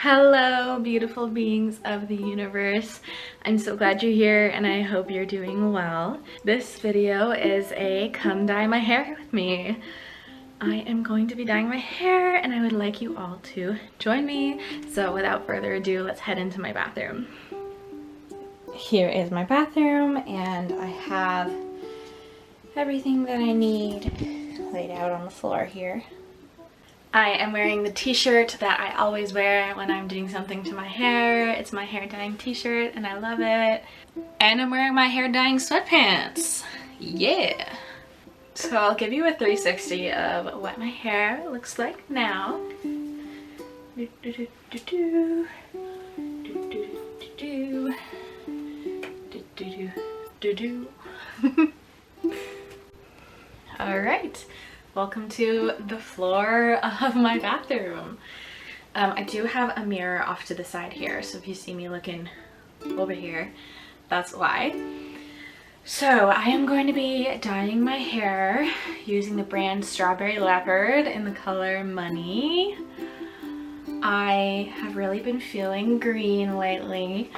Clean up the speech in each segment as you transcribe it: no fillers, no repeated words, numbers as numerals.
Hello, beautiful beings of the universe. I'm so glad you're here and I hope you're doing well. This video is a come dye my hair with me. I am going to be dyeing my hair and I would like you all to join me. So without further ado, let's head into my bathroom. Here is my bathroom and I have everything that I need laid out on the floor here. I am wearing the t-shirt that I always wear when I'm doing something to my hair. It's my hair dyeing t-shirt and I love it. And I'm wearing my hair dyeing sweatpants. Yeah! So I'll give you a 360 of what my hair looks like now. Alright. Welcome to the floor of my bathroom. I do have a mirror off to the side here, so if you see me looking over here, that's why. So I am going to be dyeing my hair using the brand Strawberry Leopard in the color Money. I have really been feeling green lately.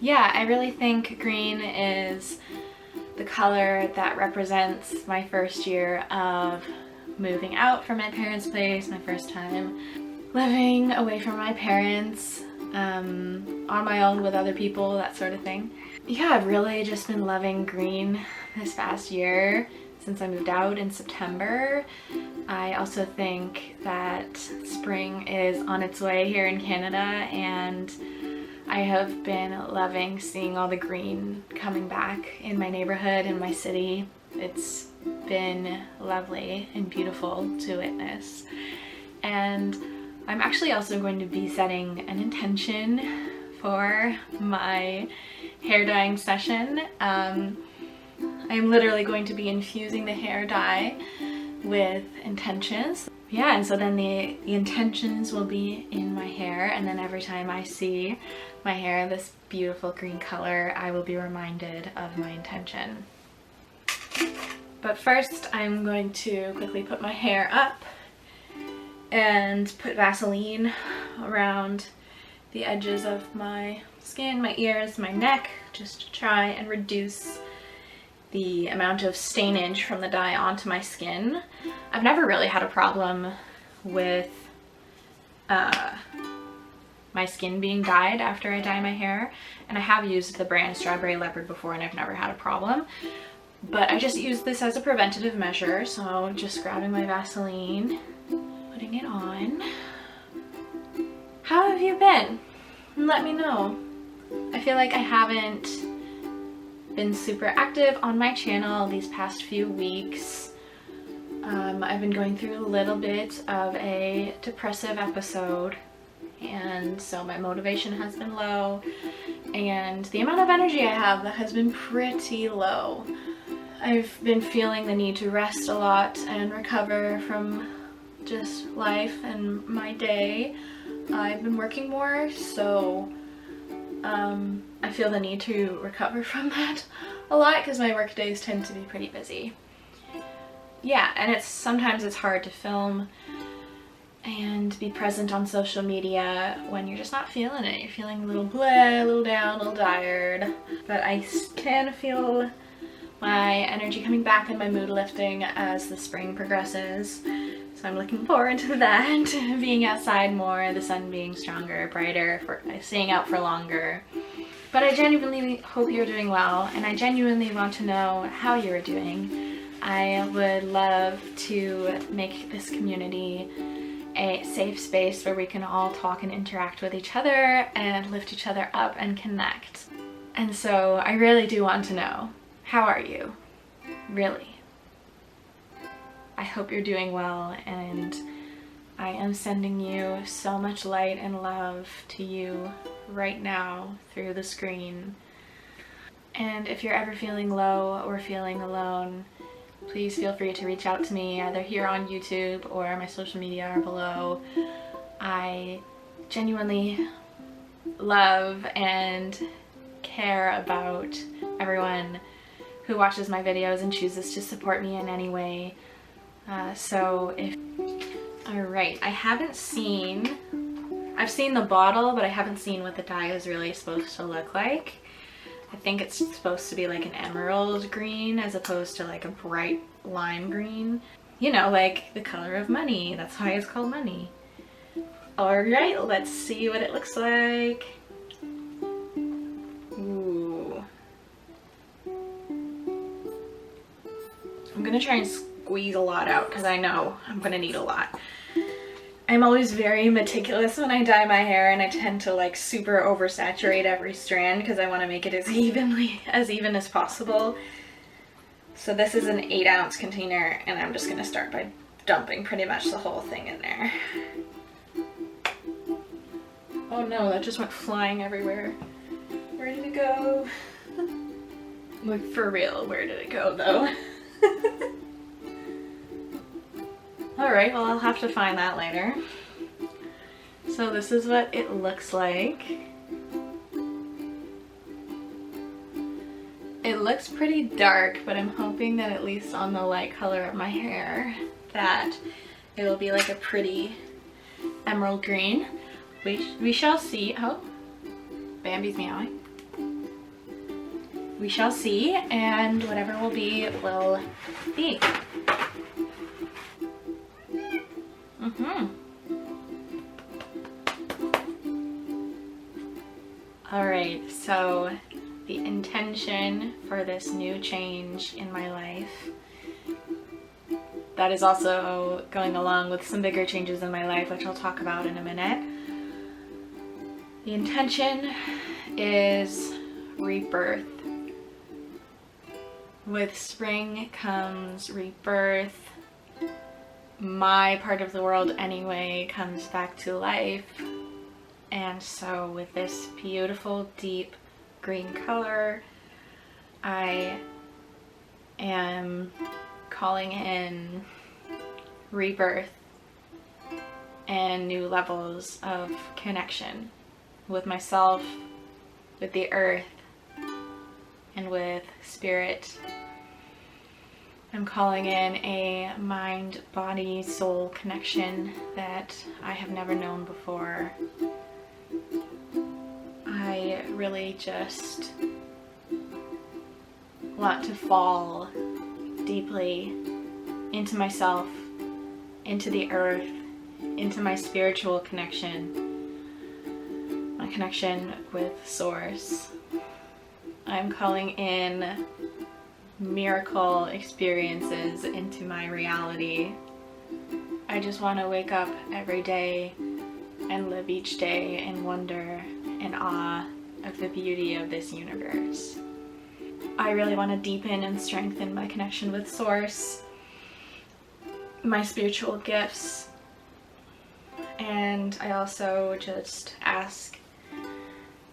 Yeah, I really think green is the color that represents my first year of moving out from my parents' place, my first time living away from my parents, on my own with other people, that sort of thing. Yeah, I've really just been loving green this past year since I moved out in September. I also think that spring is on its way here in Canada and I have been loving seeing all the green coming back in my neighborhood, in my city. It's been lovely and beautiful to witness. And I'm actually also going to be setting an intention for my hair dyeing session. I'm literally going to be infusing the hair dye with intentions. Yeah, and so then the intentions will be in my hair, and then every time I see my hair this beautiful green color, I will be reminded of my intention. But first I'm going to quickly put my hair up and put Vaseline around the edges of my skin, my ears, my neck, just to try and reduce the amount of stainage from the dye onto my skin. I've never really had a problem with my skin being dyed after I dye my hair, and I have used the brand Strawberry Leopard before and I've never had a problem. But I just use this as a preventative measure, so just grabbing my Vaseline, putting it on. How have you been? Let me know. I feel like I haven't been super active on my channel these past few weeks. I've been going through a little bit of a depressive episode, and so my motivation has been low, and the amount of energy I have has been pretty low. I've been feeling the need to rest a lot and recover from just life and my day. I've been working more, so I feel the need to recover from that a lot because my work days tend to be pretty busy. Yeah, and sometimes it's hard to film and be present on social media when you're just not feeling it. You're feeling a little bleh, a little down, a little tired. But I can feel my energy coming back and my mood lifting as the spring progresses. So I'm looking forward to that, being outside more, the sun being stronger, brighter, staying out for longer. But I genuinely hope you're doing well, and I genuinely want to know how you're doing. I would love to make this community a safe space where we can all talk and interact with each other and lift each other up and connect. And so I really do want to know, how are you? Really? I hope you're doing well, and I am sending you so much light and love to you right now through the screen. And if you're ever feeling low or feeling alone, please feel free to reach out to me either here on YouTube or my social media are below. I genuinely love and care about everyone who watches my videos and chooses to support me in any way. Alright, I haven't seen I've seen the bottle, but I haven't seen what the dye is really supposed to look like. I think it's supposed to be like an emerald green as opposed to like a bright lime green. You know, like the color of money. That's why it's called money. Alright, let's see what it looks like. Ooh. I'm gonna try and squeeze a lot out because I know I'm gonna need a lot. I'm always very meticulous when I dye my hair, and I tend to like super oversaturate every strand because I want to make it as even as possible. So this is an 8-ounce container, and I'm just gonna start by dumping pretty much the whole thing in there. Oh no, that just went flying everywhere. Where did it go? Like for real, where did it go though? Alright, well I'll have to find that later. So this is what it looks like. It looks pretty dark, but I'm hoping that at least on the light color of my hair that it will be like a pretty emerald green. We shall see. Oh, Bambi's meowing. We shall see, and whatever will be, will be. Alright, so the intention for this new change in my life that is also going along with some bigger changes in my life, which I'll talk about in a minute. The intention is rebirth. With spring comes rebirth. My part of the world anyway comes back to life. And so with this beautiful deep green color, I am calling in rebirth and new levels of connection with myself, with the earth, and with spirit. I'm calling in a mind, body, soul connection that I have never known before. I really just want to fall deeply into myself, into the earth, into my spiritual connection, my connection with Source. I'm calling in miracle experiences into my reality. I just want to wake up every day and live each day in wonder and awe of the beauty of this universe. I really want to deepen and strengthen my connection with Source, my spiritual gifts, and I also just ask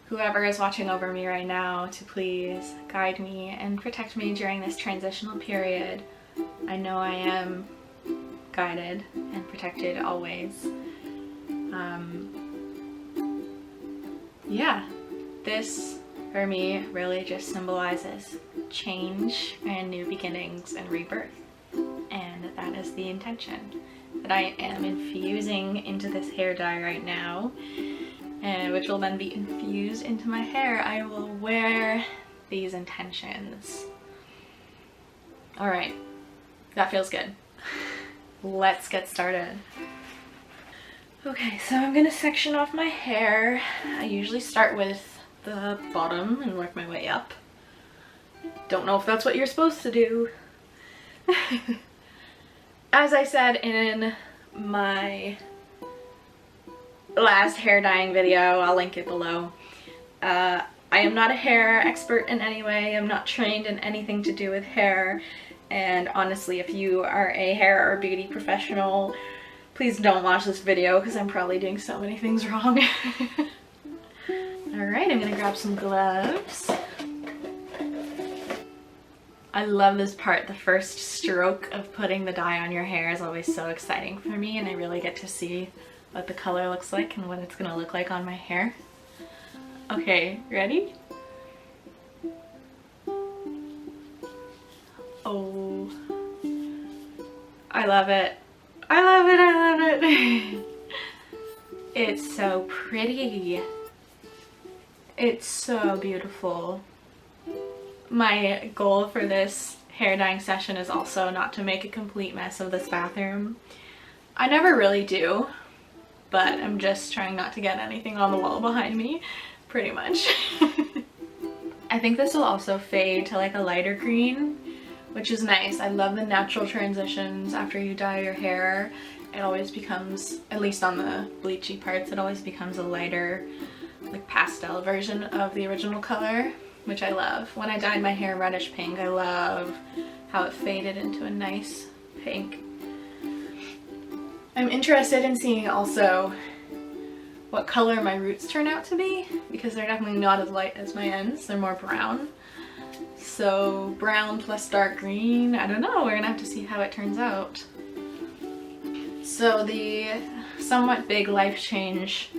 whoever is watching over me right now to please guide me and protect me during this transitional period. I know I am guided and protected always. Yeah, this for me really just symbolizes change and new beginnings and rebirth. And that is the intention that I am infusing into this hair dye right now, and which will then be infused into my hair. I will wear these intentions. Alright, that feels good. Let's get started. Okay, so I'm gonna section off my hair. I usually start with the bottom and work my way up. Don't know if that's what you're supposed to do. As I said in my last hair dyeing video, I'll link it below, I am not a hair expert in any way. I'm not trained in anything to do with hair, and honestly, if you are a hair or beauty professional, please don't watch this video because I'm probably doing so many things wrong. Alright, I'm gonna grab some gloves. I love this part. The first stroke of putting the dye on your hair is always so exciting for me, and I really get to see what the color looks like and what it's gonna look like on my hair. Okay, ready? Oh, I love it. I love it, I love it. It's so pretty. It's so beautiful. My goal for this hair dyeing session is also not to make a complete mess of this bathroom. I never really do, but I'm just trying not to get anything on the wall behind me, pretty much. I think this will also fade to like a lighter green, which is nice. I love the natural transitions after you dye your hair. It always becomes, at least on the bleachy parts, it always becomes a lighter, like pastel version of the original color, which I love. When I dyed my hair reddish pink, I love how it faded into a nice pink. I'm interested in seeing also what color my roots turn out to be, because they're definitely not as light as my ends. They're more brown. So brown plus dark green, I don't know, we're gonna have to see how it turns out. So the somewhat big life change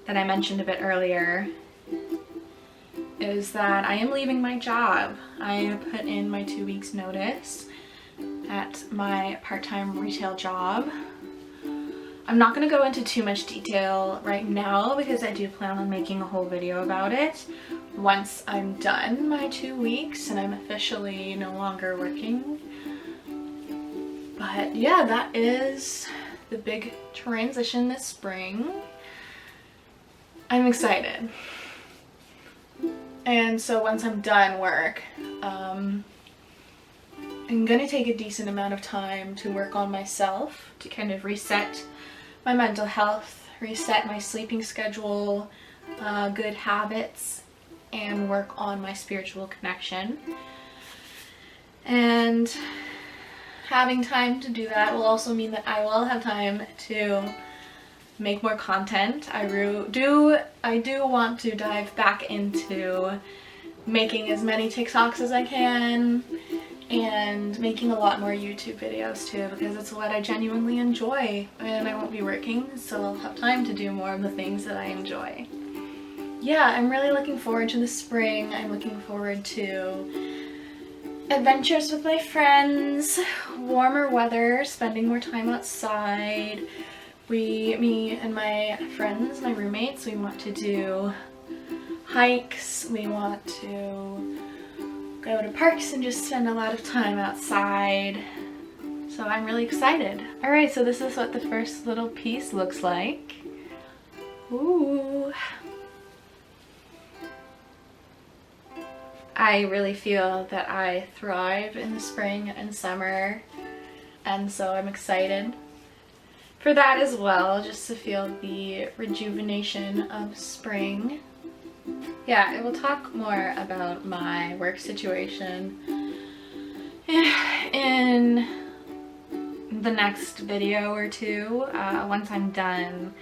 that I mentioned a bit earlier is that I am leaving my job. I put in my 2 weeks notice at my part-time retail job. I'm not going to go into too much detail right now because I do plan on making a whole video about it once I'm done my 2 weeks and I'm officially no longer working. But yeah, that is the big transition this spring. I'm excited. And so once I'm done work, I'm gonna take a decent amount of time to work on myself, to kind of reset my mental health, reset my sleeping schedule, good habits, and work on my spiritual connection. And having time to do that will also mean that I will have time to make more content. I do want to dive back into making as many TikToks as I can and making a lot more YouTube videos too, because it's what I genuinely enjoy and I won't be working, so I'll have time to do more of the things that I enjoy. Yeah, I'm really looking forward to the spring. I'm looking forward to adventures with my friends, warmer weather, spending more time outside. Me and my friends, my roommates, we want to do hikes, we want to go to parks and just spend a lot of time outside. So I'm really excited. Alright, so this is what the first little piece looks like. Ooh. I really feel that I thrive in the spring and summer, and so I'm excited for that as well, just to feel the rejuvenation of spring. Yeah, I will talk more about my work situation in the next video or two, once I'm done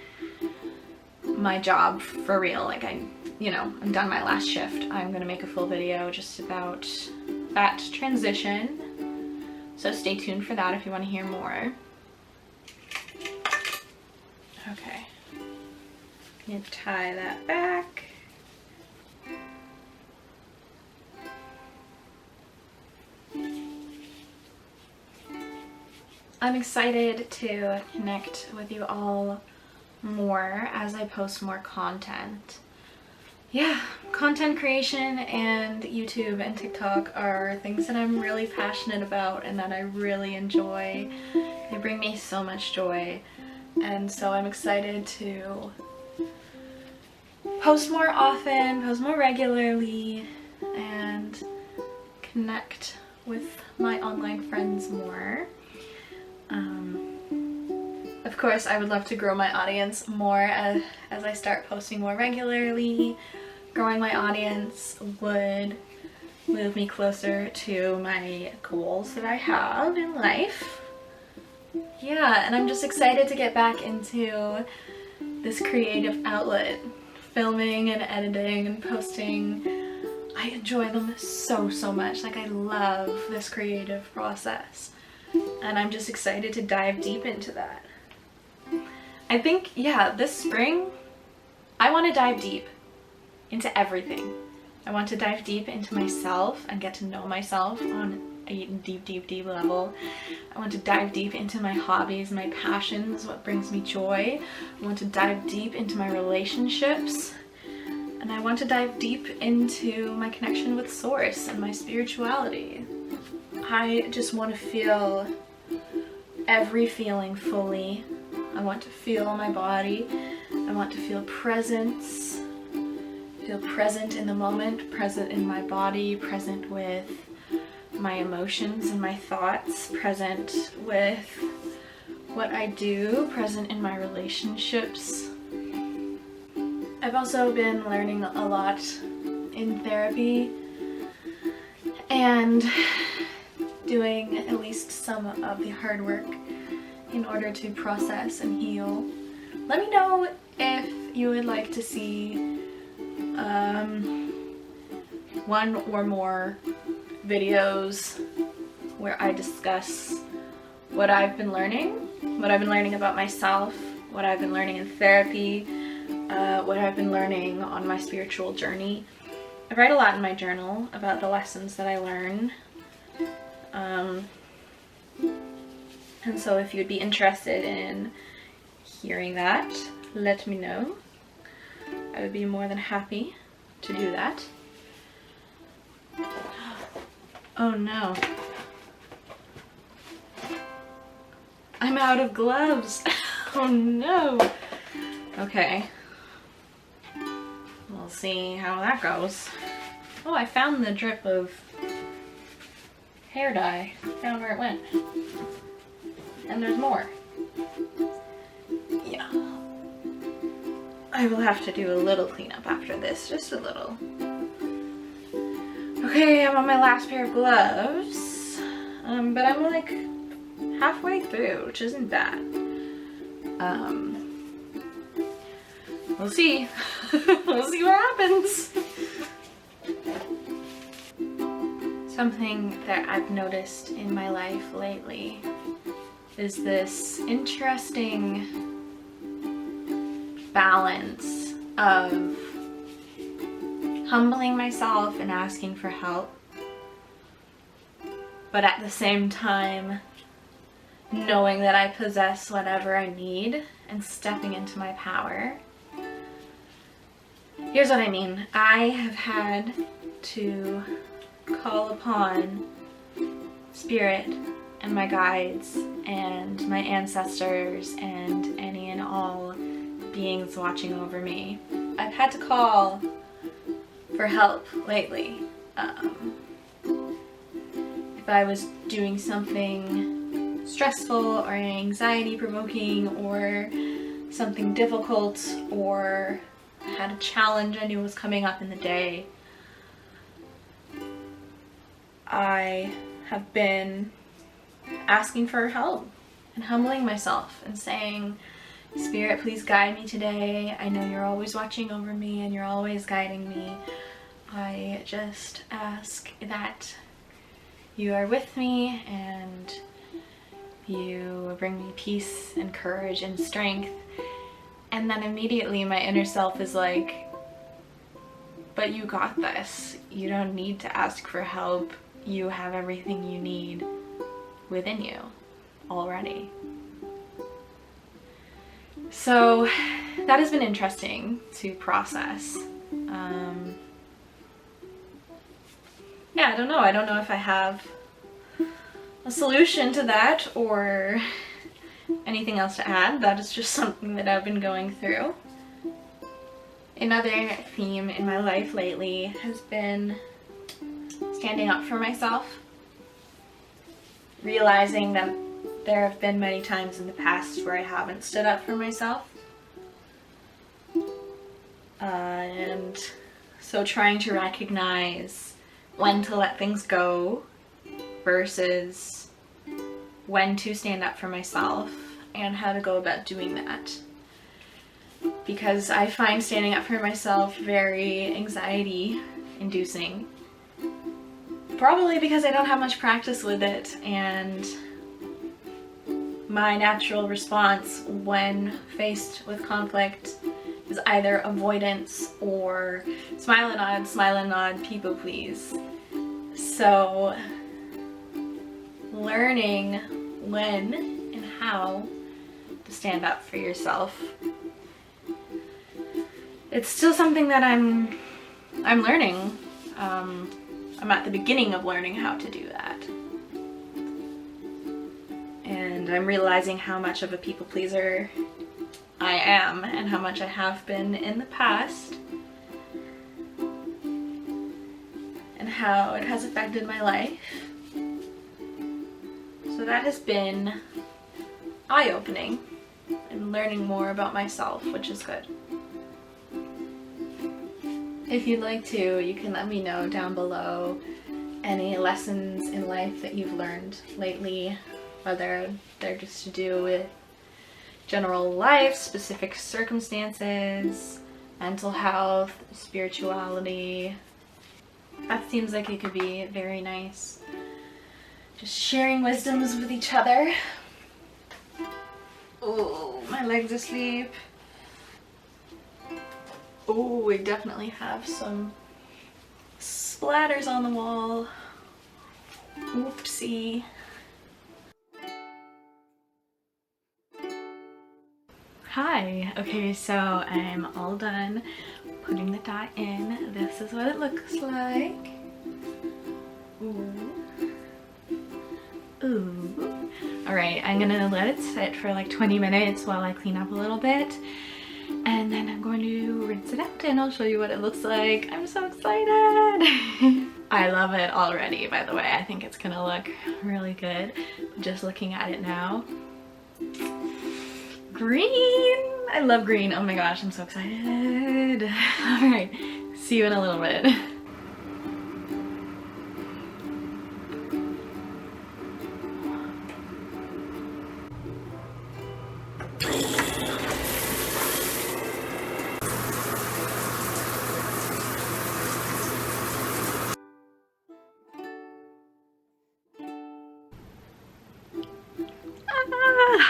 my job for real. Like I'm done my last shift. I'm gonna make a full video just about that transition. So stay tuned for that if you want to hear more. Okay, I'm gonna tie that back. I'm excited to connect with you all more as I post more content. Yeah, content creation and YouTube and TikTok are things that I'm really passionate about and that I really enjoy. They bring me so much joy, and so I'm excited to post more often, post more regularly, and connect with my online friends more. Of course, I would love to grow my audience more as I start posting more regularly. Growing my audience would move me closer to my goals that I have in life. Yeah, and I'm just excited to get back into this creative outlet. Filming and editing and posting. I enjoy them so much. Like, I love this creative process. And I'm just excited to dive deep into that. I think, yeah, this spring, I want to dive deep into everything. I want to dive deep into myself and get to know myself on a deep, deep, deep level. I want to dive deep into my hobbies, my passions, what brings me joy. I want to dive deep into my relationships. And I want to dive deep into my connection with Source and my spirituality. I just want to feel every feeling fully. I want to feel my body. I want to feel presence. Feel present in the moment, present in my body, present with my emotions and my thoughts, present with what I do, present in my relationships. I've also been learning a lot in therapy and doing at least some of the hard work in order to process and heal. Let me know if you would like to see one or more videos where I discuss what I've been learning about myself, what I've been learning in therapy, what I've been learning on my spiritual journey. I write a lot in my journal about the lessons that I learn. And so if you'd be interested in hearing that, let me know. I would be more than happy to do that. Oh no. I'm out of gloves. Oh no. Okay. We'll see how that goes. Oh, I found the drip of hair dye. Found where it went. And there's more. Yeah. I will have to do a little cleanup after this, just a little. Okay, I'm on my last pair of gloves, but I'm like halfway through, which isn't bad. We'll see. We'll see what happens. Something that I've noticed in my life lately is this interesting balance of humbling myself and asking for help, but at the same time knowing that I possess whatever I need and stepping into my power. Here's what I mean. I have had to call upon Spirit and my guides and my ancestors and any and all beings watching over me. I've had to call for help lately. If I was doing something stressful or anxiety provoking or something difficult or had a challenge I knew was coming up in the day, I have been asking for help and humbling myself and saying, Spirit, please guide me today. I know you're always watching over me and you're always guiding me. I just ask that you are with me and you bring me peace and courage and strength. And then immediately my inner self is like, but you got this. You don't need to ask for help. You have everything you need within you already. So that has been interesting to process. Yeah, I don't know. I don't know if I have a solution to that or anything else to add. That is just something that I've been going through. Another theme in my life lately has been standing up for myself. Realizing that there have been many times in the past where I haven't stood up for myself. And so trying to recognize when to let things go versus when to stand up for myself and how to go about doing that. Because I find standing up for myself very anxiety inducing. Probably because I don't have much practice with it, and my natural response when faced with conflict is either avoidance or smile and nod, people please. So learning when and how to stand up for yourself. It's still something that I'm learning. I'm at the beginning of learning how to do that. And I'm realizing how much of a people pleaser I am and how much I have been in the past, and how it has affected my life. So that has been eye-opening and learning more about myself, which is good. If you'd like to, you can let me know down below any lessons in life that you've learned lately, whether they're just to do with general life, specific circumstances, mental health, spirituality. That seems like it could be very nice. Just sharing wisdoms with each other. Oh, my leg's asleep. Oh, we definitely have some splatters on the wall. Oopsie. Hi. Okay, so I'm all done putting the dye in. This is what it looks like. Ooh. Ooh. Alright, I'm gonna let it sit for like 20 minutes while I clean up a little bit. And then I'm going to rinse it out and I'll show you what it looks like. I'm so excited! I love it already, by the way. I think it's gonna look really good. Just looking at it now. Green! I love green. Oh my gosh, I'm so excited. Alright, see you in a little bit.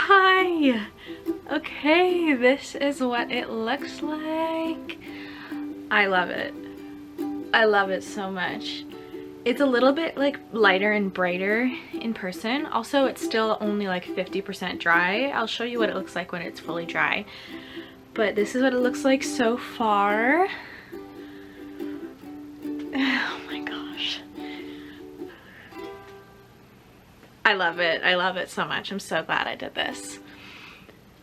Hi! Okay, this is what it looks like. I love it. I love it so much. It's a little bit like lighter and brighter in person. Also, it's still only like 50% dry. I'll show you what it looks like when it's fully dry. But this is what it looks like so far. Oh my gosh. I love it. I love it so much. I'm so glad I did this.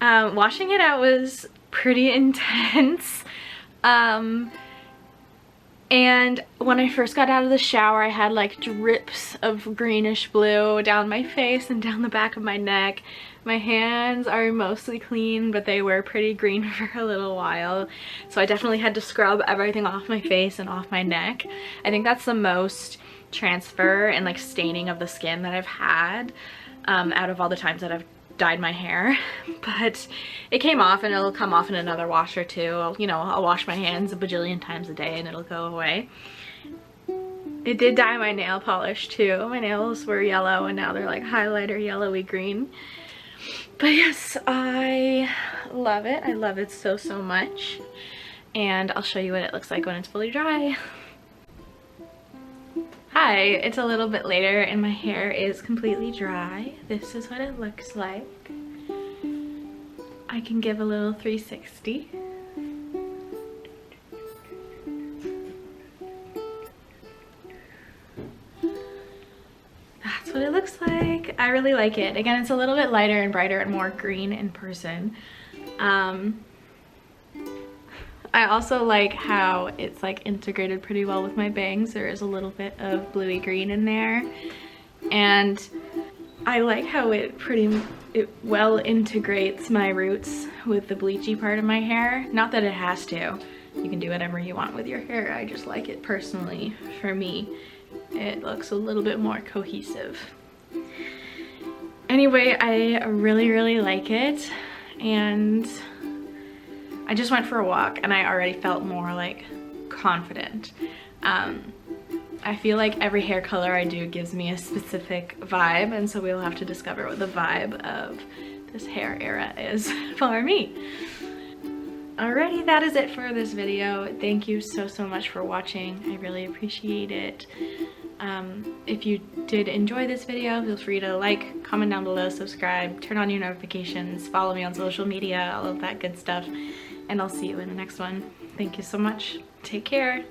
Washing it out was pretty intense. And when I first got out of the shower, I had like drips of greenish blue down my face and down the back of my neck. My hands are mostly clean, but they were pretty green for a little while. So I definitely had to scrub everything off my face and off my neck. I think that's the most transfer and like staining of the skin that I've had out of all the times that I've dyed my hair. But it came off and it'll come off in another wash or two. You know, I'll wash my hands a bajillion times a day and it'll go away. It did dye my nail polish too. My nails were yellow and now they're like highlighter yellowy green. But yes, I love it. I love it so, so much. And I'll show you what it looks like when it's fully dry. Hi, it's a little bit later and my hair is completely dry. This is what it looks like. I can give a little 360. That's what it looks like. I really like it. Again, it's a little bit lighter and brighter and more green in person. I also like how it's like integrated pretty well with my bangs. There is a little bit of bluey green in there. And I like how it well integrates my roots with the bleachy part of my hair. Not that it has to. You can do whatever you want with your hair. I just like it personally. For me, it looks a little bit more cohesive. Anyway, I really, really like it. And I just went for a walk and I already felt more like confident. I feel like every hair color I do gives me a specific vibe, and so we'll have to discover what the vibe of this hair era is for me. Alrighty, that is it for this video. Thank you so, so much for watching. I really appreciate it. If you did enjoy this video, feel free to like, comment down below, subscribe, turn on your notifications, follow me on social media, all of that good stuff, and I'll see you in the next one. Thank you so much. Take care.